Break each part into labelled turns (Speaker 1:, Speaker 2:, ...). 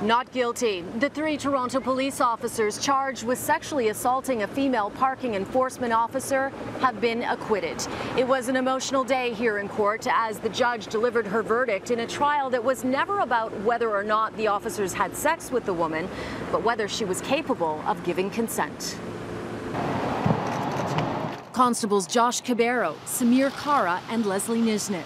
Speaker 1: Not guilty. The 3 Toronto police officers charged with sexually assaulting a female parking enforcement officer have been acquitted. It was an emotional day here in court as the judge delivered her verdict in a trial that was never about whether or not the officers had sex with the woman, but whether she was capable of giving consent. Constables Josh Cabero, Samir Kara and Leslie Nizhnik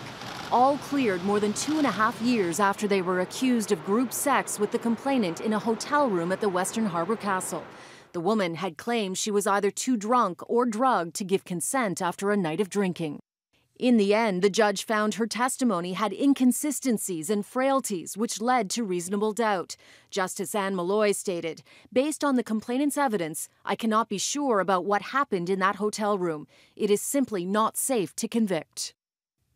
Speaker 1: all cleared more than 2.5 years after they were accused of group sex with the complainant in a hotel room at the Western Harbour Castle. The woman had claimed she was either too drunk or drugged to give consent after a night of drinking. In the end, the judge found her testimony had inconsistencies and frailties, which led to reasonable doubt. Justice Anne Malloy stated, "Based on the complainant's evidence, I cannot be sure about what happened in that hotel room. It is simply not safe to convict."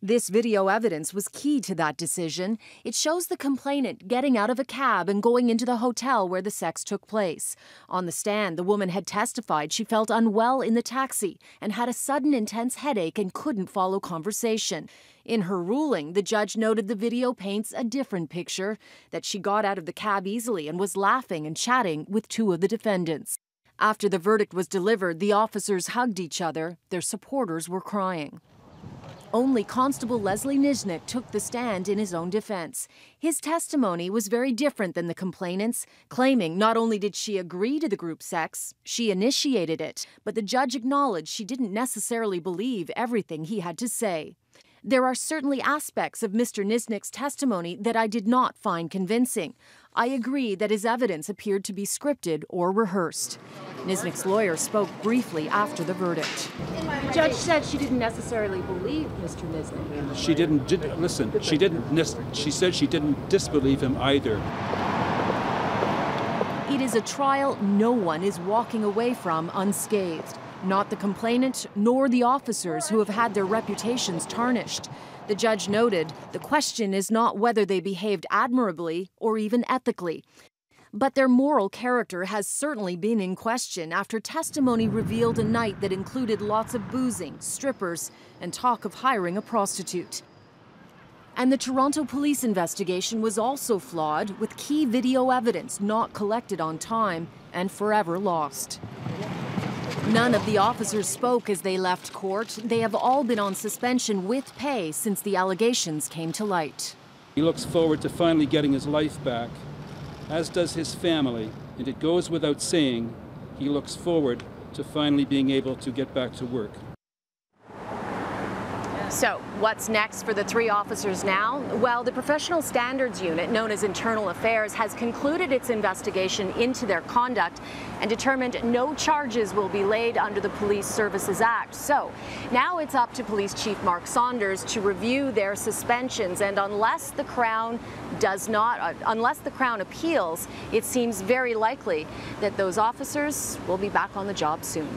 Speaker 1: This video evidence was key to that decision. It shows the complainant getting out of a cab and going into the hotel where the sex took place. On the stand, the woman had testified she felt unwell in the taxi and had a sudden intense headache and couldn't follow conversation. In her ruling, the judge noted the video paints a different picture, that she got out of the cab easily and was laughing and chatting with 2 of the defendants. After the verdict was delivered, the officers hugged each other. Their supporters were crying. Only Constable Leslie Nizhnik took the stand in his own defense. His testimony was very different than the complainant's, claiming not only did she agree to the group sex, she initiated it, but the judge acknowledged she didn't necessarily believe everything he had to say. "There are certainly aspects of Mr. Nizhnik's testimony that I did not find convincing. I agree that his evidence appeared to be scripted or rehearsed." Nizhnik's lawyer spoke briefly after the verdict. The judge said she didn't necessarily believe Mr. Nizhnik.
Speaker 2: She said she didn't disbelieve him either.
Speaker 1: It is a trial no one is walking away from unscathed. Not the complainant, nor the officers who have had their reputations tarnished. The judge noted the question is not whether they behaved admirably or even ethically. But their moral character has certainly been in question after testimony revealed a night that included lots of boozing, strippers, and talk of hiring a prostitute. And the Toronto police investigation was also flawed, with key video evidence not collected on time and forever lost. None of the officers spoke as they left court. They have all been on suspension with pay since the allegations came to light.
Speaker 2: He looks forward to finally getting his life back, as does his family, and it goes without saying, he looks forward to finally being able to get back to work.
Speaker 1: So, what's next for the 3 officers now? Well, the Professional Standards Unit, known as Internal Affairs, has concluded its investigation into their conduct and determined no charges will be laid under the Police Services Act. So, now it's up to Police Chief Mark Saunders to review their suspensions, and unless the Crown appeals, it seems very likely that those officers will be back on the job soon.